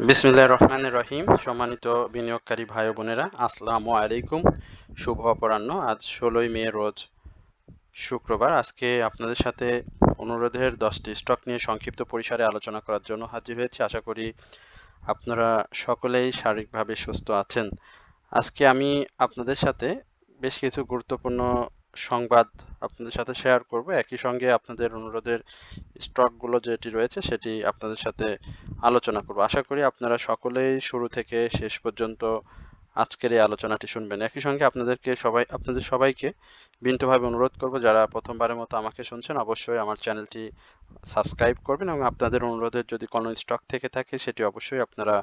বিসমিল্লাহির রহমানির রহিম। সম্মানিত বিনিয়োগকারী ভাই ও বোনেরা, আসসালামু আলাইকুম। শুভ অপরাহ্ন। আজ ১৬ই মে রোজ শুক্রবার। আজকে আপনাদের সাথে অনুরোধের 10টি স্টক নিয়ে সংক্ষিপ্ত পরিসরে আলোচনা করার জন্য হাজির হয়েছি। আশা করি আপনারা সকলেই শারীরিকভাবে সুস্থ আছেন। আজকে আমি আপনাদের সাথে বেশ কিছু গুরুত্বপূর্ণ সংবাদ আপনাদের সাথে শেয়ার করব। একই সঙ্গে আপনাদের অনুরোধের স্টকগুলো যেটি রয়েছে সেটি আপনাদের সাথে আলোচনা করব। আশা করি আপনারা সকলেই শুরু থেকে শেষ পর্যন্ত আজকের এই আলোচনাটি শুনবেন। একই সঙ্গে আপনাদের সবাইকে বিনীতভাবে অনুরোধ করব, যারা প্রথমবারের মতো আমাকে শুনছেন অবশ্যই আমার চ্যানেলটি সাবস্ক্রাইব করবেন এবং আপনাদের অনুরোধের যদি কোনো স্টক থেকে থাকে সেটি অবশ্যই আপনারা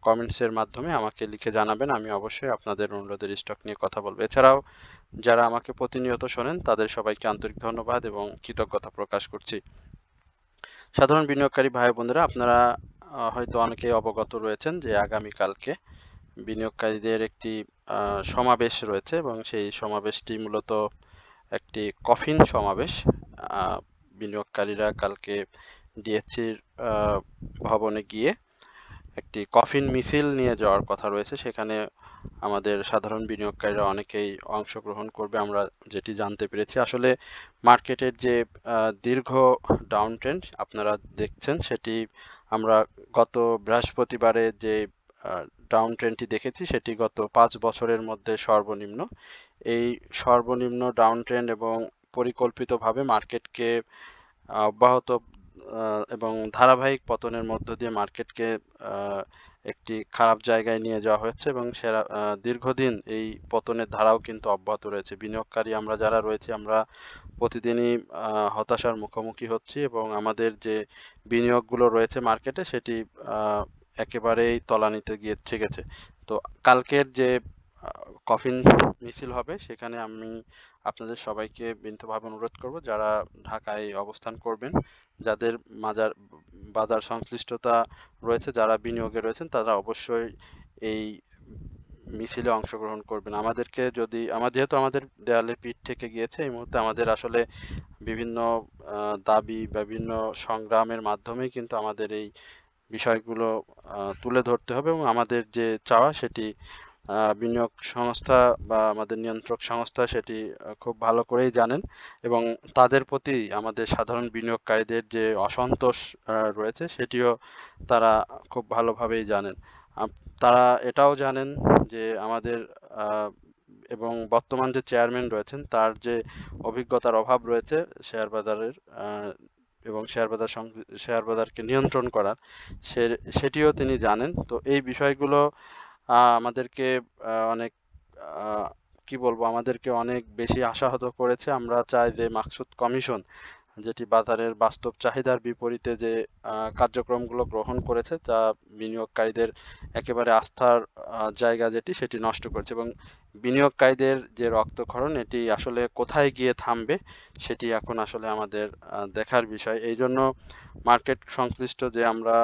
কমেন্টসের মাধ্যমে আমাকে লিখে জানাবেন। আমি অবশ্যই আপনাদের অনুরোধের স্টক নিয়ে কথা বলবো। এছাড়াও যারা আমাকে প্রতিনিয়ত শোনেন তাদের সবাইকে আন্তরিক ধন্যবাদ এবং কৃতজ্ঞতা প্রকাশ করছি। সাধারণ বিনিয়োগকারী ভাই বোনেরা, আপনারা হয়তো অনেকেই অবগত রয়েছেন যে আগামীকালকে বিনিয়োগকারীদের একটি সমাবেশ রয়েছে এবং সেই সমাবেশটি মূলত একটি কফিন সমাবেশ। বিনিয়োগকারীরা কালকে ডিএসসির ভবনে গিয়ে একটি কফিন মিছিল নিয়ে যাওয়ার কথা রয়েছে। সেখানে আমাদের সাধারণ বিনিয়োগকারীরা অনেকেই অংশগ্রহণ করবে আমরা যেটি জানতে পেরেছি। আসলে মার্কেটের যে দীর্ঘ ডাউন ট্রেন্ড আপনারা দেখছেন সেটি আমরা গত বৃহস্পতিবারে যে ডাউন ট্রেন্ডটি দেখেছি সেটি গত 5 বছরের মধ্যে সর্বনিম্ন। এই সর্বনিম্ন ডাউন ট্রেন্ড এবং পরিকল্পিতভাবে মার্কেটকে অব্যাহত এবং ধারাবাহিক পতনের মধ্য দিয়ে মার্কেটকে একটি খারাপ জায়গায় নিয়ে যাওয়া হয়েছে এবং দীর্ঘদিন এই পতনের ধারাও কিন্তু অব্যাহত রয়েছে। বিনিয়োগকারী আমরা যারা রয়েছি আমরা প্রতিদিনই হতাশার মুখোমুখি হচ্ছি এবং আমাদের যে বিনিয়োগগুলো রয়েছে মার্কেটে সেটি একেবারেই তলানিতে গিয়ে ঠেকেছে। তো কালকের যে কফিন মিছিল হবে সেখানে আমি আপনাদের সবাইকে বিনীতভাবে অনুরোধ করব, যারা ঢাকায় অবস্থান করবেন, যাদের বাজার সংশ্লিষ্টতা রয়েছে, যারা বিনিয়োগে রয়েছেন তারা অবশ্যই এই মিছিলে অংশগ্রহণ করবেন। যেহেতু আমাদের দেয়ালে পিঠ থেকে গিয়েছে, এই মুহূর্তে আমাদের আসলে বিভিন্ন দাবি, বিভিন্ন সংগ্রামের মাধ্যমেই কিন্তু আমাদের এই বিষয়গুলো তুলে ধরতে হবে এবং আমাদের যে চাওয়া সেটি বিনিয়োগ সংস্থা বা আমাদের নিয়ন্ত্রক সংস্থা সেটি খুব ভালো করেই জানেন এবং তাদের প্রতি আমাদের সাধারণ বিনিয়োগকারীদের যে অসন্তোষ রয়েছে সেটিও তারা খুব ভালোভাবেই জানেন। তারা এটাও জানেন যে আমাদের এবং বর্তমান যে চেয়ারম্যান রয়েছেন তার যে অভিজ্ঞতার অভাব রয়েছে শেয়ার বাজারের এবং শেয়ার বাজারকে নিয়ন্ত্রণ করার, সেটিও তিনি জানেন। তো এই বিষয়গুলো আমাদেরকে অনেক কি বলবো আমাদেরকে অনেক বেশি আশাহত করেছে। আমরা চাই যে মাকসুদ কমিশন, যেটি বাজারের বাস্তব চাহিদার বিপরীতে যে কার্যক্রমগুলো গ্রহণ করেছে তা বিনিয়োগকারীদের একেবারে আস্থার জায়গা সেটি নষ্ট করেছে এবং বিনিয়োগকারীদের যে রক্তক্ষরণ এটি আসলে কোথায় গিয়ে থামবে সেটি এখন আসলে আমাদের দেখার বিষয়। এই জন্য মার্কেট সংশ্লিষ্ট যে আমরা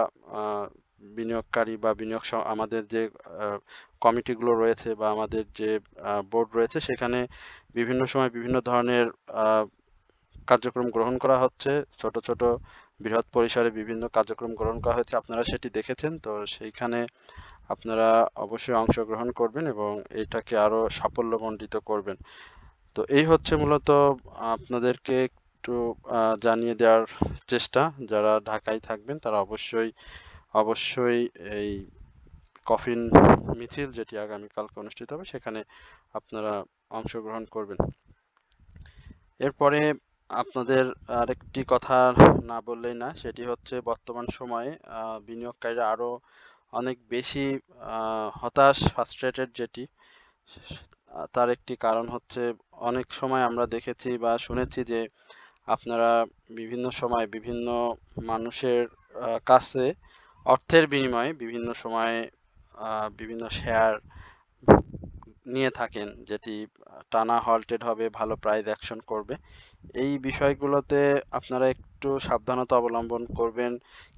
বিনিয়োগকারী বা আমাদের যে কমিটিগুলো রয়েছে বা আমাদের যে বোর্ড রয়েছে সেখানে বিভিন্ন সময় বিভিন্ন ধরনের কার্যক্রম গ্রহণ করা হচ্ছে। ছোট ছোট বৃহৎ পরিসরে বিভিন্ন কার্যক্রম গ্রহণ করা হচ্ছে, আপনারা সেটি দেখেছেন। তো সেইখানে আপনারা অবশ্যই অংশগ্রহণ করবেন এবং এটাকে আরো সাফল্যমণ্ডিত করবেন। তো এই হচ্ছে মূলত আপনাদেরকে একটু জানিয়ে দেওয়ার চেষ্টা। যারা ঢাকায় থাকবেন তারা অবশ্যই এই কফিন মিছিল যেটি আগামীকালকে অনুষ্ঠিত হবে সেখানে আপনারা অংশগ্রহণ করবেন। এরপরে আপনাদের আরেকটি কথা না বললেই না, সেটি হচ্ছে বর্তমান সময়ে বিনিয়োগকারীরা আরো অনেক বেশি হতাশ, ফ্রাস্ট্রেটেড, যেটি তার একটি কারণ হচ্ছে অনেক সময় আমরা দেখেছি বা শুনেছি যে আপনারা বিভিন্ন সময় বিভিন্ন মানুষের কাছে অর্থের বিনিময়ে বিভিন্ন সময়ে বিভিন্ন শেয়ার নিয়ে থাকেন, যেটি টানা হল্টেড হবে, ভালো প্রাইস অ্যাকশন করবে। এই বিষয়গুলোতে আপনারা একটু সাবধানতা অবলম্বন করবেন।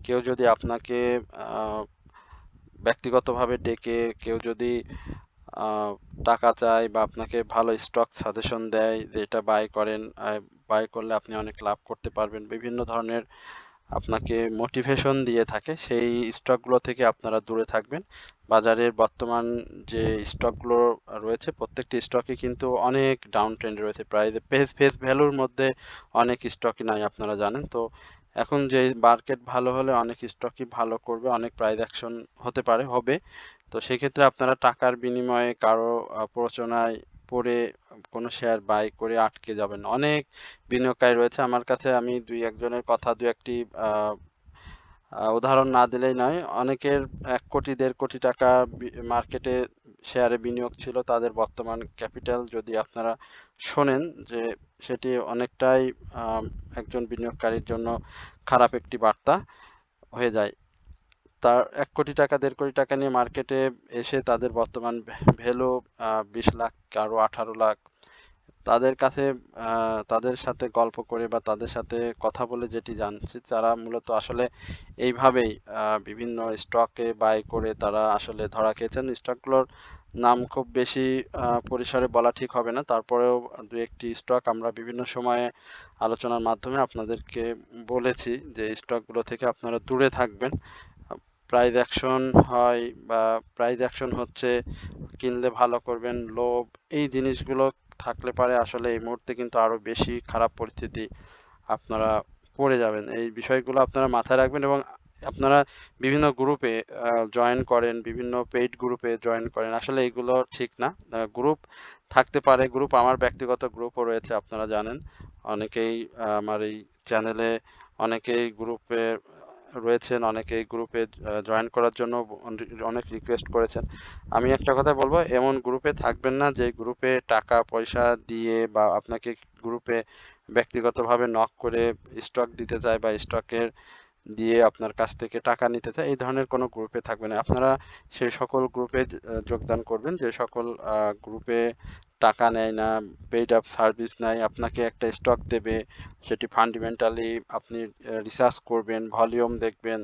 কেউ যদি আপনাকে ব্যক্তিগতভাবে ডেকে কেউ যদি টাকা চায় বা আপনাকে ভালো স্টক সাজেশন দেয় যে এটা বাই করেন, বাই করলে আপনি অনেক লাভ করতে পারবেন, বিভিন্ন ধরনের আপনাকে মোটিভেশন দিয়ে থাকে, সেই স্টকগুলো থেকে আপনারা দূরে থাকবেন। বাজারের বর্তমান যে স্টকগুলো রয়েছে প্রত্যেকটি স্টকই কিন্তু অনেক ডাউন ট্রেন্ডে রয়েছে, প্রায় ফেস ভ্যালুর মধ্যে অনেক স্টকই নাই, আপনারা জানেন তো। এখন যে মার্কেট ভালো হলে অনেক স্টকই ভালো করবে, অনেক প্রাইস অ্যাকশন হতে পারে, হবে। তো সেক্ষেত্রে আপনারা টাকার বিনিময়ে কারো প্ররোচনায় পড়ে কোনো শেয়ার বাই করে আটকে যাবেন না। অনেক বিনিয়োগকারী রয়েছে আমার কাছে, আমি দুই একজনের কথা দু একটি উদাহরণ না দিলেই নয়, অনেকের 1 কোটি 1.5 কোটি টাকা মার্কেটে শেয়ারে বিনিয়োগ ছিল, তাদের বর্তমান ক্যাপিটাল যদি আপনারা শোনেন যে সেটি অনেকটাই একজন বিনিয়োগকারীর জন্য খারাপ একটি বার্তা হয়ে যায়। তার 1 কোটি টাকা 1.5 কোটি টাকা নিয়ে মার্কেটে এসে তাদের বর্তমান ভ্যালু 20 লাখ, কারো 18 লাখ। তাদের কাছে তাদের সাথে গল্প করে বা তাদের সাথে কথা বলে যেটি জানছি, তারা মূলত আসলে এইভাবেই বিভিন্ন স্টকে বাই করে তারা আসলে ধরা খেয়েছেন। স্টকগুলোর নাম খুব বেশি পরিসরে বলা ঠিক হবে না, তারপরেও দু একটি স্টক আমরা বিভিন্ন সময়ে আলোচনার মাধ্যমে আপনাদেরকে বলেছি যে স্টকগুলো থেকে আপনারা দূরে থাকবেন। প্রাইস অ্যাকশন হয় বা প্রাইস অ্যাকশন হচ্ছে, কিনলে ভালো করবেন, লোভ, এই জিনিসগুলো থাকলে পারে আসলে এই মুহূর্তে কিন্তু আরো বেশি খারাপ পরিস্থিতি আপনারা পড়ে যাবেন। এই বিষয়গুলো আপনারা মাথায় রাখবেন এবং আপনারা বিভিন্ন গ্রুপে জয়েন করেন, বিভিন্ন পেইড গ্রুপে জয়েন করেন, আসলে এগুলো ঠিক না। গ্রুপ থাকতে পারে, গ্রুপ, আমার ব্যক্তিগত গ্রুপও রয়েছে, আপনারা জানেন। অনেকেই আমার এই চ্যানেলে অনেকেই গ্রুপে রয়েছেন, অনেকেই গ্রুপে জয়েন করার জন্য অনেক রিকোয়েস্ট করেছেন। আমি একটা কথা বলবো, এমন গ্রুপে থাকবেন না যে গ্রুপে টাকা পয়সা দিয়ে বা আপনাকে গ্রুপে ব্যক্তিগতভাবে নক করে স্টক দিতে চায় বা স্টকের দিয়ে আপনার কাছ থেকে টাকা নিতে চায়, এই ধরনের কোনো গ্রুপে থাকবেন না। আপনারা সেই সকল গ্রুপে যোগদান করবেন যে সকল গ্রুপে টাকা নেয় না, পেইড আপ সার্ভিস নেয়, আপনাকে একটা স্টক দেবে, সেটি ফান্ডামেন্টালি আপনি রিসার্চ করবেন, ভলিউম দেখবেন,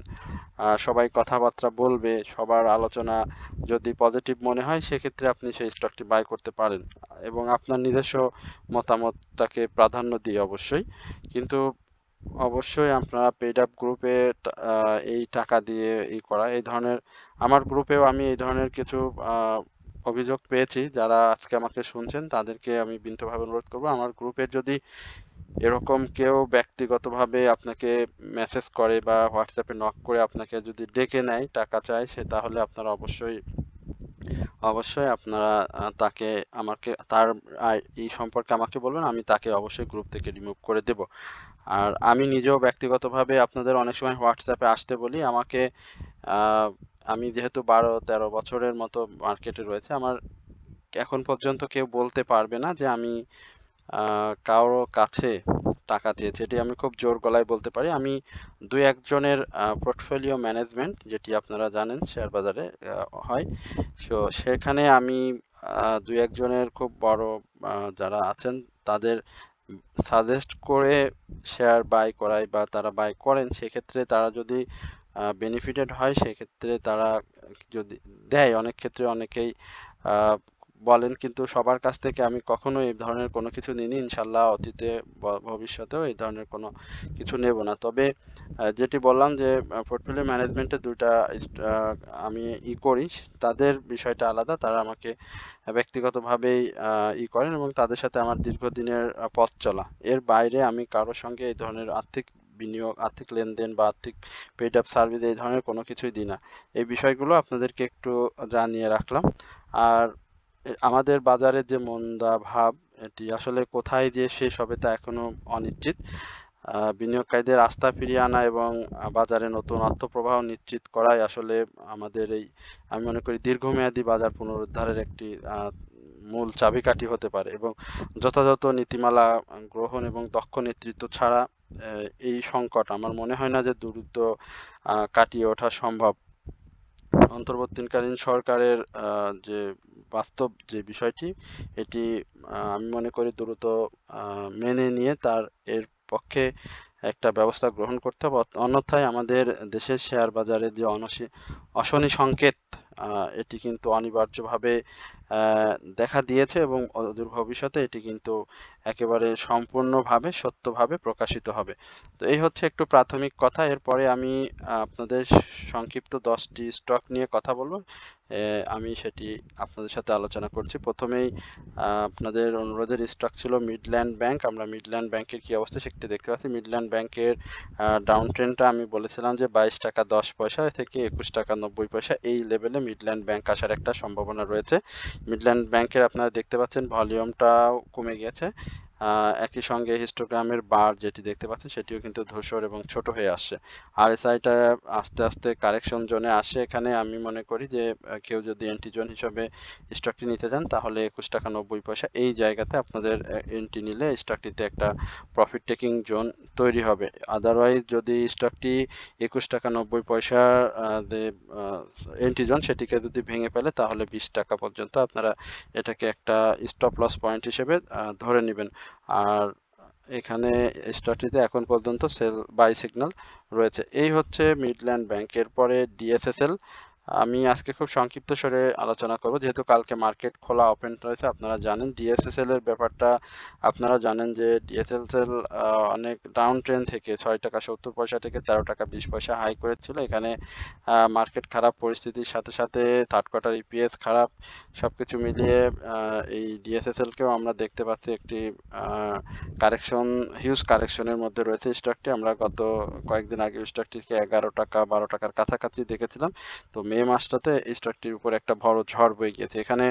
সবাই কথাবার্তা বলবে, সবার আলোচনা যদি পজিটিভ মনে হয় সেক্ষেত্রে আপনি সেই স্টকটি বাই করতে পারেন এবং আপনার নিজস্ব মতামতটাকে প্রাধান্য দিয়ে অবশ্যই। কিন্তু অবশ্যই আপনারা পেইড আপ গ্রুপে এই টাকা দিয়ে করা, এই ধরনের, আমার গ্রুপেও আমি এই ধরনের কিছু অভিযোগ পেয়েছি। যারা আজকে আমাকে শুনছেন তাদেরকে আমি বিনীতভাবে অনুরোধ করবো, আমার গ্রুপে যদি এরকম কেউ ব্যক্তিগতভাবে আপনাকে মেসেজ করে বা হোয়াটসঅ্যাপে নক করে আপনাকে যদি ডেকে নেয়, টাকা চায় সে, তাহলে আপনারা অবশ্যই অবশ্যই আপনারা তাকে, আমাকে তার এই সম্পর্কে আমাকে বলবেন, আমি তাকে অবশ্যই গ্রুপ থেকে রিমুভ করে দেব। আর আমি নিজেও ব্যক্তিগতভাবে আপনাদের অনেক সময় হোয়াটসঅ্যাপে আসতে বলি, আমাকে আমি যেহেতু 12-13 বছরের মতো মার্কেটে রয়েছে, আমার এখন পর্যন্ত কেউ বলতে পারবে না যে আমি কারো কাছে টাকা চেয়েছি, এটি আমি খুব জোর গলায় বলতে পারি। আমি দুই একজনের পোর্টফোলিও ম্যানেজমেন্ট, যেটি আপনারা জানেন শেয়ার বাজারে হয়, তো সেখানে আমি দুই একজনের খুব বড় যারা আছেন তাদের সাজেস্ট করে শেয়ার বাই করাই বা তারা বাই করেন, সেক্ষেত্রে তারা যদি বেনিফিটেড হয় সেক্ষেত্রে তারা যদি দেয়, অনেক ক্ষেত্রে অনেকেই বলেন, কিন্তু সবার কাছ থেকে আমি কখনো এই ধরনের কোনো কিছু নিইনি, ইনশাল্লাহ অতীতে ভবিষ্যতেও এই ধরনের কোনো কিছু নেব না। তবে যেটি বললাম যে পোর্টফোলিও ম্যানেজমেন্টে দুইটা আমি করি, তাদের বিষয়টা আলাদা, তারা আমাকে ব্যক্তিগতভাবেই করেন এবং তাদের সাথে আমার দীর্ঘদিনের পথ চলা। এর বাইরে আমি কারোর সঙ্গে এই ধরনের আর্থিক বিনিয়োগ, আর্থিক লেনদেন বা আর্থিক পেইড আপ সার্ভিস এই ধরনের কোনো কিছুই দিই না। এই বিষয়গুলো আপনাদেরকে একটু জানিয়ে রাখলাম। আর আমাদের বাজারের যে মন্দা ভাব, এটি আসলে কোথায় যে শেষ হবে তা এখনো অনিশ্চিত। বিনিয়োগকারীদের আস্থা ফিরিয়ে আনা এবং বাজারে নতুন অর্থ প্রবাহ নিশ্চিত করাই আসলে আমাদের এই, আমি মনে করি, দীর্ঘমেয়াদী বাজার পুনরুদ্ধারের একটি মূল চাবিকাঠি হতে পারে এবং যথাযথ নীতিমালা গ্রহণ এবং দক্ষ নেতৃত্ব ছাড়া এই সংকট আমার মনে হয় না যে দ্রুত কাটিয়ে ওঠা সম্ভব। অন্তর্বর্তীকালীন সরকারের যে বাস্তব যে বিষয়টি, এটি আমি মনে করি দ্রুত মেনে নিয়ে তার এর পক্ষে একটা ব্যবস্থা গ্রহণ করতে হবে, অন্যথায় আমাদের দেশের শেয়ার বাজারে যে অশনি সংকেত এটি কিন্তু অনিবার্যভাবে দেখা দিয়েছে এবং অদূর ভবিষ্যতে এটি কিন্তু একেবারে সম্পূর্ণভাবে সত্যভাবে প্রকাশিত হবে। তো এই হচ্ছে একটু প্রাথমিক কথা। এরপরে আমি আপনাদের সংক্ষিপ্ত 10টি স্টক নিয়ে কথা বলবো। আমি সেটি আপনাদের সাথে আলোচনা করছি। প্রথমেই আপনাদের অনুরোধের স্টক ছিল মিডল্যান্ড ব্যাংক। আমরা মিডল্যান্ড ব্যাংকের কি অবস্থা সেটি দেখতে পাচ্ছি। মিডল্যান্ড ব্যাংকের ডাউন ট্রেন্ডটা আমি বলেছিলাম যে 22 টাকা 10 পয়সা থেকে 21 টাকা 90 পয়সা, এই লেভেলে মিডল্যান্ড ব্যাংক আসার একটা সম্ভাবনা রয়েছে। মিডল্যান্ড ব্যাংকের আপনারা দেখতে পাচ্ছেন ভলিউমটাও কমে গেছে। একই সঙ্গে হিস্টোগ্রামের বার যেটি দেখতে পাচ্ছেন সেটিও কিন্তু ধূসর এবং ছোট হয়ে আসছে। আরএসআইটা আস্তে আস্তে কারেকশন জোনে আসে। এখানে আমি মনে করি যে কেউ যদি এন্ট্রি জোন হিসেবে স্টকটি নিতে চান তাহলে 21 টাকা 90 পয়সা এই জায়গাতে আপনাদের এন্ট্রি নিলে স্টকটিতে একটা প্রফিট টেকিং জোন তৈরি হবে। আদারওয়াইজ যদি স্টকটি 21 টাকা 90 পয়সা এন্ট্রি জোন সেটিকে যদি ভেঙে ফেলে তাহলে 20 টাকা পর্যন্ত আপনারা এটাকে একটা স্টপ লস পয়েন্ট হিসেবে ধরে নেবেন। আর এখানে স্টকটিতে এখন পর্যন্ত সেল বাই সিগন্যাল রয়েছে। এই হচ্ছে মিডল্যান্ড ব্যাংকের পরে ডিএসএসএল। আমি আজকে খুব সংক্ষিপ্ত স্বরে আলোচনা করব যেহেতু কালকে মার্কেট খোলা ওপেন রয়েছে। আপনারা জানেন ডিএসএসএল এর ব্যাপারটা, আপনারা জানেন যে ডিএসএসএল অনেক ডাউন ট্রেন্ড থেকে 6 টাকা 70 পয়সা থেকে 13 টাকা 20 পয়সা হাই করেছিল। এখানে মার্কেট খারাপ পরিস্থিতির সাথে সাথে থার্ড কোয়ার্টার ইপিএস খারাপ, সবকিছু মিলিয়ে এই ডিএসএসএল কেও আমরা দেখতে পাচ্ছি একটি কারেকশন, হিউজ কারেকশনের মধ্যে রয়েছে স্টকটি। আমরা গত কয়েকদিন আগে স্টকটিকে 11 টাকা 12 টাকার কাছাকাছি দেখেছিলাম। তো মে মাসটাতে স্টকটির উপর একটা বড় ঝড় বয়ে গিয়েছে। এখানে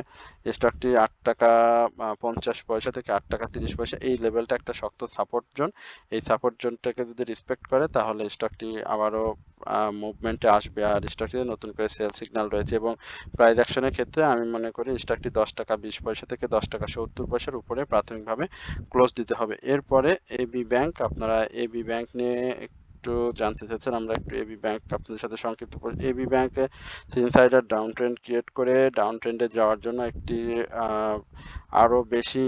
স্টকটি 8 টাকা 50 পয়সা থেকে 8 টাকা 30 পয়সা এই লেভেলটা একটা শক্ত সাপোর্ট জোন। এই সাপোর্ট জোনটাকে যদি রেসপেক্ট করে তাহলে স্টকটি আবারও মুভমেন্টে আসবে। আর স্টকটিতে নতুন করে সেল সিগন্যাল রয়েছে এবং প্রাইস অ্যাকশনের ক্ষেত্রে আমি মনে করি স্টকটি 10 টাকা 20 পয়সা থেকে 10 টাকা 70 পয়সার উপরে প্রাথমিকভাবে ক্লোজ দিতে হবে। এরপরে এবি ব্যাংক, আপনারা এবি ব্যাংক নিয়ে একটু জানতে চাচ্ছেন, আমরা একটু এবি ব্যাংক আপনাদের সাথে সংক্ষিপ্ত এবি ব্যাংকে ইনসাইডার ডাউন ট্রেন্ড ক্রিয়েট করে ডাউন ট্রেন্ডে যাওয়ার জন্য একটি আরো বেশি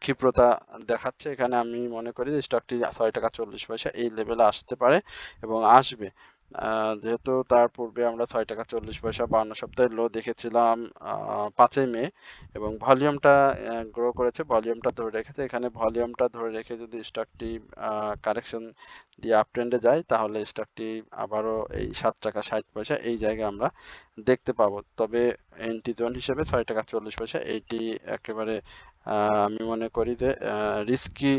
ক্ষিপ্রতা দেখাচ্ছে। এখানে আমি মনে করি যে স্টকটি 6 টাকা 40 পয়সা এই লেভেলে আসতে পারে এবং আসবে। যেহেতু তার পূর্বে আমরা 6 টাকা 40 পয়সা 52 সপ্তাহের লো দেখেছিলাম 5ই মে এবং ভলিউমটা গ্রো করেছে, ভলিউমটা ধরে রেখেছে। এখানে ভলিউমটা ধরে রেখে যদি স্টকটি কারেকশন দিয়ে আপ ট্রেন্ডে যায় তাহলে স্টকটি আবারও এই 7 টাকা 60 পয়সা এই জায়গায় আমরা দেখতে পাবো। তবে এন্ট্রি জোন হিসেবে 6 টাকা 40 পয়সা এইটি একেবারে আমি মনে করি যে রিস্কি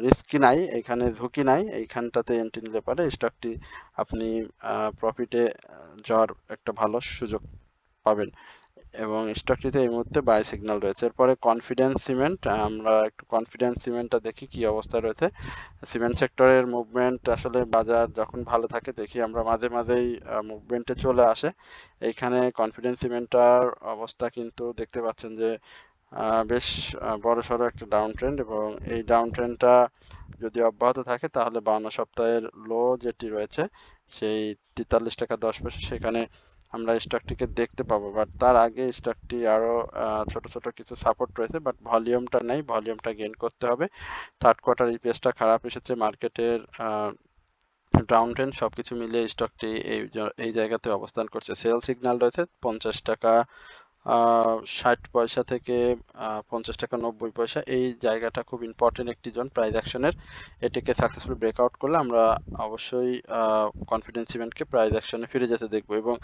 রিস্কি নাই, এখানে ঝুঁকি নাই। এইখানটাতে এন্ট্রি নিলে পারে স্টকটি আপনি প্রফিটে যাওয়ার একটা ভালো সুযোগ পাবেন এবং স্টকটিতে এই মুহূর্তে বাই সিগন্যাল রয়েছে। এরপরে কনফিডেন্স সিমেন্ট, আমরা একটু কনফিডেন্স সিমেন্টটা দেখি কি অবস্থা রয়েছে। সিমেন্ট সেক্টরের মুভমেন্ট আসলে বাজার যখন ভালো থাকে দেখি আমরা মাঝে মাঝেই মুভমেন্টে চলে আসে। এইখানে কনফিডেন্স সিমেন্টটার অবস্থা কিন্তু দেখতে পাচ্ছেন যে বেশ বড়সড় একটা ডাউন ট্রেন্ড এবং এই ডাউন ট্রেন্ডটা যদি অব্যাহত থাকে তাহলে 52 সপ্তাহের লো যেটি রয়েছে সেই 43 টাকা 10 পয়সা সেখানে আমরা স্টকটিকে দেখতে পাবো। বাট তার আগে স্টকটি আরো ছোট ছোট কিছু সাপোর্ট রয়েছে, বাট ভলিউমটা নেই, ভলিউমটা গেইন করতে হবে। থার্ড কোয়ার্টার ইপিএসটা খারাপ এসেছে, মার্কেটের ডাউন ট্রেন্ড সবকিছু মিলিয়ে স্টকটি এই জায়গাতে অবস্থান করছে। সেল সিগন্যাল রয়েছে 50 টাকা 60 পয়সা থেকে 50 টাকা 90 পয়সা এই জায়গাটা খুব ইম্পর্টেন্ট একটি জোন প্রাইস অ্যাকশনের। এটিকে সাকসেসফুল ব্রেকআউট করলে আমরা অবশ্যই কনফিডেন্স সিমেন্টকে প্রাইস অ্যাকশনে ফিরে যেতে দেখবো এবং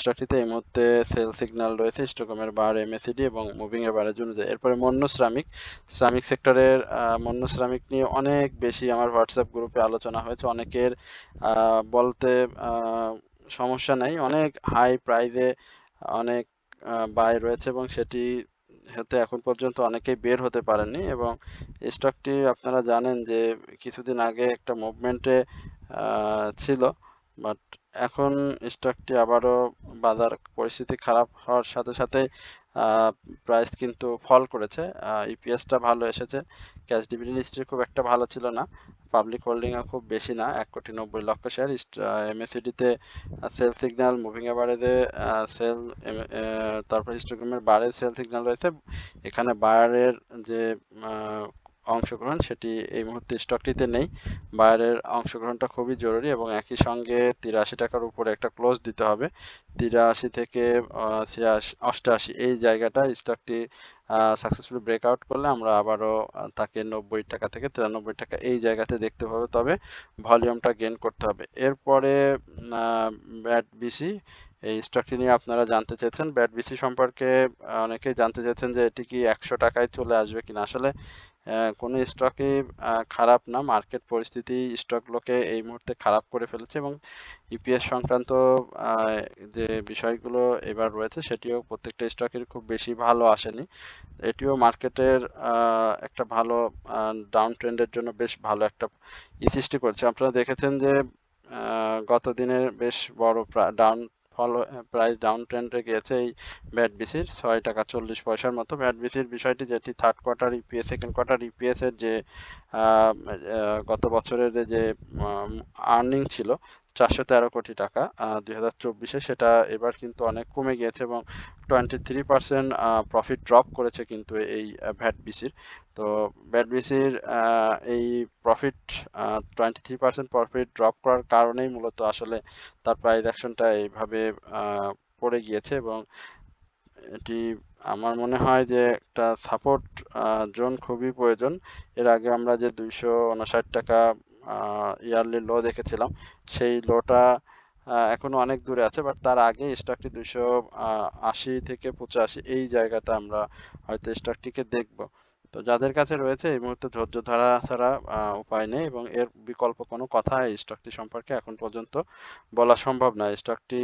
স্টকটিতে এই মুহূর্তে সেল সিগন্যাল রয়েছে স্টকমের বার এমএসিডি এবং মুভিং এভারেজ অনুযায়ী। এরপরে মন্য শ্রমিক, শ্রমিক সেক্টরের মন্য শ্রমিক নিয়ে অনেক বেশি আমার হোয়াটসঅ্যাপ গ্রুপে আলোচনা হয়েছে। অনেকের বলতে সমস্যা নেই, অনেক হাই প্রাইসে অনেক বাই রয়েছে এবং সেটি হতে এখন পর্যন্ত অনেকেই বের হতে পারেননি এবং স্টকটি আপনারা জানেন যে কিছুদিন আগে একটা মুভমেন্টে ছিল, বাট এখন স্টকটি আবারও বাজার পরিস্থিতি খারাপ হওয়ার সাথে সাথে প্রাইস কিন্তু ফল করেছে। ইপিএসটা ভালো এসেছে, ক্যাশ ডিভিডেন্ড হিস্ট্রি খুব একটা ভালো ছিল না, পাবলিক হোল্ডিংও খুব বেশি না, 1,90,00,000 শেয়ার। এমএসিডিতে সেল সিগন্যাল, মুভিং এভারেজে সেল, তারপর হিস্টোগ্রামের বারে সেল সিগন্যাল রয়েছে। এখানে বায়ারের যে অংশগ্রহণ সেটি এই মুহূর্তে স্টকটিতে নেই। বায়ারের অংশগ্রহণটা খুবই জরুরি এবং একই সঙ্গে 83 টাকার উপরে একটা ক্লোজ দিতে হবে। 83 থেকে 88 এই জায়গাটা স্টকটি সাকসেসফুলি ব্রেকআউট করলে আমরা আবারও তাকে 90 টাকা থেকে 93 টাকা এই জায়গাতে দেখতে পাবো, তবে ভলিউমটা গেইন করতে হবে। এরপরে ব্যাট বিসি, এই স্টকটি নিয়ে আপনারা জানতে চেয়েছেন। ব্যাট বিসি সম্পর্কে অনেকেই জানতে চেয়েছেন যে এটি কি 100 টাকায় চলে আসবে কিনা। আসলে কোনো স্টকই খারাপ না, মার্কেট পরিস্থিতি স্টকগুলোকে এই মুহূর্তে খারাপ করে ফেলেছে এবং ইপিএস সংক্রান্ত যে বিষয়গুলো এবার রয়েছে সেটিও প্রত্যেকটা স্টকের খুব বেশি ভালো আসেনি। এটিও মার্কেটের একটা ভালো ডাউন ট্রেন্ডের জন্য বেশ ভালো একটা সৃষ্টি করছে। আপনারা দেখেছেন যে গত দিনের বেশ বড় ডাউন প্রাইস ডাউন ট্রেন্ডে গিয়েছে এই ব্যাট বিসির 6 টাকা 40 পয়সার মতো। ব্যাট বিসির বিষয়টি যেটি third quarter EPS, second quarter EPS এর যে গত বছরের যে আর্নিং ছিল 413 কোটি টাকা 2024-এ, সেটা এবার কিন্তু অনেক কমে গিয়েছে এবং 23% প্রফিট ড্রপ করেছে কিন্তু এই ভ্যাট বিসির। তো ভ্যাট বিসির এই প্রফিট 23% প্রফিট ড্রপ করার কারণেই মূলত আসলে তার প্রাইস অ্যাকশনটা এইভাবে পড়ে গিয়েছে এবং এটি আমার মনে হয় যে একটা সাপোর্ট জোন খুবই প্রয়োজন। এর আগে আমরা যে 259 টাকা ইয়ারলি লো দেখেছিলাম, সেই লোটা এখনো অনেক দূরে আছে, বাট তার আগে স্টকটি 280 থেকে 85 এই জায়গাটা আমরা হয়তো স্টকটিকে দেখব। তো যাদের কাছে রয়েছে এই মুহূর্তে ধৈর্য ধরা ছাড়া উপায় নেই এবং এর বিকল্প কোনো কথা এই স্টকটি সম্পর্কে এখন পর্যন্ত বলা সম্ভব না। স্টকটি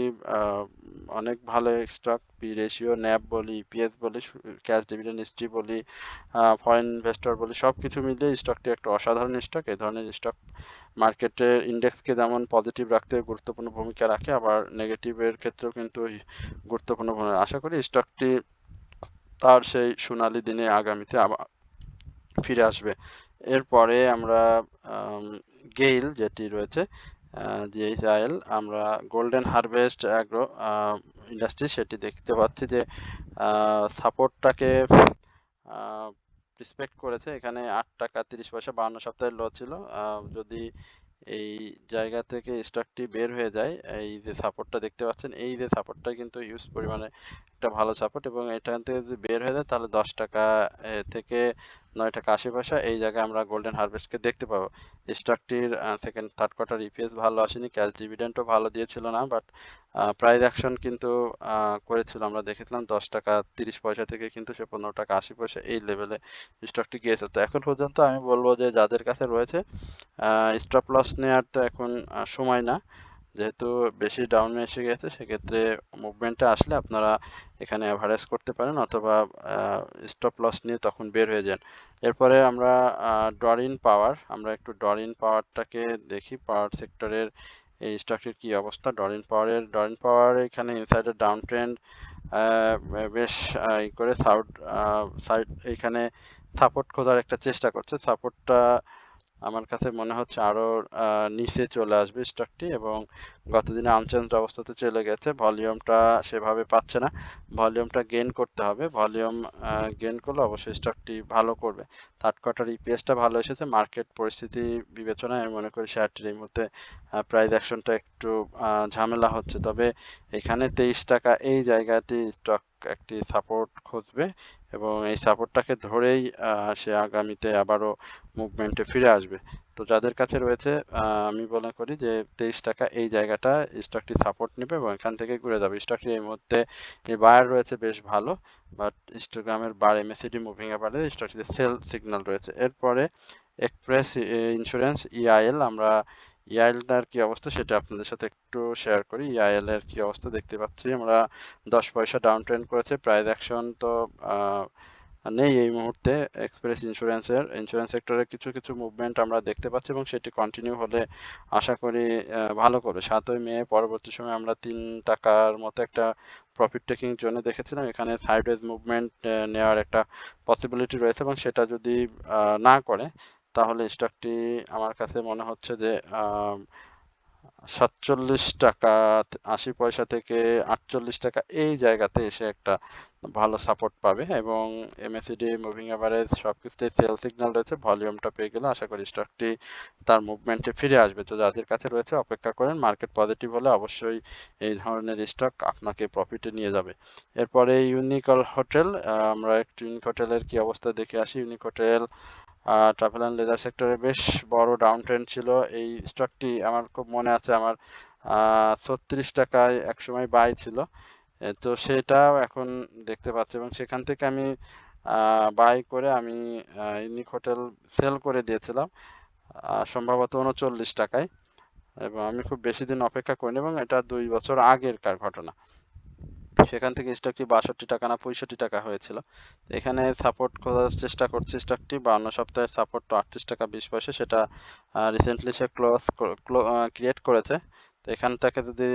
অনেক ভালো স্টক, পি রেশিও, ন্যাব বলি, ইপিএস বলি, ক্যাশ ডিভিডেন্ড হিস্ট্রি বলি, ফরেন ইনভেস্টর বলি, সব কিছু মিলিয়ে স্টকটি একটা অসাধারণ স্টক। এই ধরনের স্টক মার্কেটের ইন্ডেক্সকে যেমন পজিটিভ রাখতে গুরুত্বপূর্ণ ভূমিকা রাখে, আবার নেগেটিভের ক্ষেত্রেও কিন্তু গুরুত্বপূর্ণ ভূমিকা। আশা করি স্টকটি তার সেই সোনালী দিনে আগামীতে আবার ফিরে আসবে। এরপরে আমরা গেইল যেটি রয়েছে জিএইচআইএল, আমরা গোল্ডেন হারভেস্ট অ্যাগ্রো ইন্ডাস্ট্রি সেটি দেখতে পাচ্ছি যে সাপোর্টটাকে রেসপেক্ট করেছে। এখানে 8 টাকা 30 পয়সা 52 সপ্তাহের লো ছিল। যদি এই জায়গা থেকে স্টকটি বের হয়ে যায়, এই যে সাপোর্টটা দেখতে পাচ্ছেন, এই যে সাপোর্টটা কিন্তু হিউজ পরিমাণে একটা ভালো সাপোর্ট এবং এখান থেকে যদি বের হয়ে যায় তাহলে 10 টাকা থেকে 9 টাকা 80 পয়সা এই জায়গায় আমরা গোল্ডেন হারভেস্টকে দেখতে পাবো। স্টকটির সেকেন্ড থার্ড কোয়ার্টার ইপিএস ভালো আসেনি, ক্যাশ ডিভিডেন্ডও ভালো দিয়েছিল না, বাট প্রাইস অ্যাকশন কিন্তু করেছিল। আমরা দেখেছিলাম 10 টাকা 30 পয়সা থেকে কিন্তু সে 15 টাকা 80 পয়সা এই লেভেলে স্টকটি গিয়েছে। তো এখন পর্যন্ত আমি বলবো যে যাদের কাছে রয়েছে স্টপ লস নেওয়ার তো এখন সময় না, যেহেতু বেশি ডাউনে এসে গেছে, সেক্ষেত্রে মুভমেন্টে আসলে আপনারা এখানে অ্যাভারেজ করতে পারেন অথবা স্টপ লস নিয়ে তখন বের হয়ে যান। এরপরে আমরা ডরিন পাওয়ার, আমরা একটু ডরিন পাওয়ারটাকে দেখি, পাওয়ার সেক্টরের এই স্টকটির কি অবস্থা। ডরিন পাওয়ার এখানে ইনসাইডের ডাউন ট্রেন্ড বেশ ই করে সাইড এইখানে সাপোর্ট খোঁজার একটা চেষ্টা করছে। সাপোর্টটা আমার কাছে মনে হচ্ছে আরো নিচে চলে আসবে স্টকটি এবং গতদিনে আনচেঞ্জড অবস্থাতে চলে গেছে। ভলিউমটা সেভাবে পাচ্ছে না, ভলিউমটা গেইন করতে হবে। ভলিউম গেইন করলে অবশ্যই স্টকটি ভালো করবে। থার্ড কোয়ার্টার ইপিএসটা ভালো এসেছে। মার্কেট পরিস্থিতি বিবেচনায় আমি মনে করি শেয়ারটির এই মুহূর্তে প্রাইস অ্যাকশনটা একটু ঝামেলা হচ্ছে, তবে এখানে 23 টাকা এই জায়গাতে স্টক একটি সাপোর্ট খুঁজবে এবং এই সাপোর্টটাকে ধরেই সে আগামীতে আবারও মুভমেন্টে ফিরে আসবে। তো যাদের কাছে রয়েছে আমি মনে করি যে 23 টাকা এই জায়গাটা স্টকটি সাপোর্ট নেবে এবং এখান থেকে ঘুরে যাবে। স্টকটি এই মুহূর্তে এই বায়ার রয়েছে বেশ ভালো, বাট হিস্টোগ্রামের বার এমএসিডি মুভিং অ্যাভারেজ স্টকটিতে সেল সিগন্যাল রয়েছে। এরপরে এক্সপ্রেস ইন্স্যুরেন্স ইআইএল, আমরা ইআইএলটার কি অবস্থা সেটা আপনাদের সাথে একটু শেয়ার করি। ইআইএল এর কি অবস্থা দেখতে পাচ্ছি আমরা 10 পয়সা ডাউন ট্রেন্ড করেছে। প্রাইস অ্যাকশন তো নেই এই মুহূর্তে। এক্সপ্রেস ইন্স্যুরেন্স সেক্টরে কিছু কিছু মুভমেন্ট আমরা দেখতে পাচ্ছি এবং সেটি কন্টিনিউ হলে আশা করি ভালো করবে। 7ই মে পরবর্তী সময় আমরা 3 টাকার মতো একটা প্রফিট টেকিং জোনে দেখেছিলাম। এখানে সাইডওয়েজ মুভমেন্ট নেওয়ার একটা পসিবিলিটি রয়েছে এবং সেটা যদি না করে তাহলে স্টকটি আমার কাছে মনে হচ্ছে যে টাকা 80 পয়সা থেকে 48 টাকা এই জায়গাতে এসে একটা ভালো সাপোর্ট পাবে এবং এমএসিডি মুভিং এভারেজ সবকিছুতে সেল সিগন্যাল রয়েছে, ভলিউমটা পেয়ে গেলে আশা করি স্টকটি তার মুভমেন্টে ফিরে আসবে। তো যাদের কাছে রয়েছে অপেক্ষা করেন, মার্কেট পজিটিভ হলে অবশ্যই এই ধরনের স্টক আপনাকে প্রফিটে নিয়ে যাবে। এরপরে ইউনিক হোটেল, আমরা একটু ইউনিক হোটেলের কি অবস্থা দেখে আসি। Unique hotel travel and leisure সেক্টরে বেশ বড় ডাউন ট্রেন্ড ছিল। এই স্টকটি আমার খুব মনে আছে, আমার 36 টাকায় একসময় বাই ছিল। তো সেটাও এখন দেখতে পাচ্ছি এবং সেখান থেকে আমি বাই করে আমি ইউনিক হোটেল সেল করে দিয়েছিলাম সম্ভবত 39 টাকায়, এবং আমি খুব বেশি দিন অপেক্ষা করিনি এবং এটা 2 বছর আগেরকার ঘটনা। সেখান থেকে স্টকটি 62 টাকা না 65 টাকা হয়েছিল। এখানে সাপোর্ট খোঁজার চেষ্টা করছে স্টকটি, 52 সপ্তাহের সাপোর্ট তো 38 টাকা 20 পয়সা, সেটা রিসেন্টলি সে ক্রিয়েট করেছে। তো এখানটাকে যদি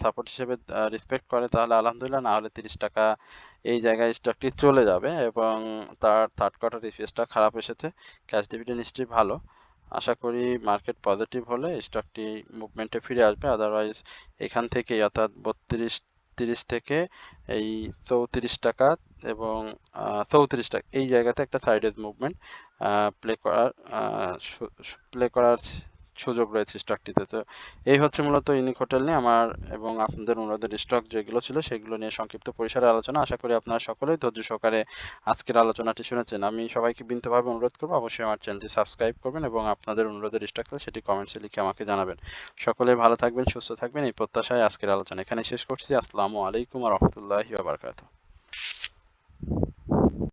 সাপোর্ট হিসেবে রেসপেক্ট করে তাহলে আলহামদুলিল্লাহ, না হলে 30 টাকা এই জায়গায় স্টকটি চলে যাবে এবং তার থার্ড কোয়ার্টার ইপিএসটা খারাপ এসেছে, ক্যাশ ডিভিডেন্ড হিস্ট্রি ভালো। আশা করি মার্কেট পজিটিভ হলে স্টকটি মুভমেন্টে ফিরে আসবে, আদারওয়াইজ এখান থেকেই অর্থাৎ 30 থেকে এই 34 টাকা এবং 34 টাকা এই জায়গাতে একটা সাইডওয়েজ মুভমেন্ট প্লে করার প্লে করার সুযোগ রয়েছে স্টকটিতে। তো এই হচ্ছে মূলত ইউনিক হোটেল নিয়ে আমার এবং আপনাদের অনুরোধের স্টক যেগুলো ছিল সেগুলো নিয়ে সংক্ষিপ্ত পরিসরে আলোচনা। আশা করি আপনারা সকলেই ধৈর্য সহকারে আজকের আলোচনাটি শুনেছেন। আমি সবাইকে বিনীতভাবে অনুরোধ করবো অবশ্যই আমার চ্যানেলটি সাবস্ক্রাইব করবেন এবং আপনাদের অনুরোধের স্টক থাকলে সেটি কমেন্টসে লিখে আমাকে জানাবেন। সকলে ভালো থাকবেন, সুস্থ থাকবেন, এই প্রত্যাশায় আজকের আলোচনা এখানে শেষ করছি। আসসালামু আলাইকুম ওয়া রাহমাতুল্লাহি ওয়া বারাকাতুহু।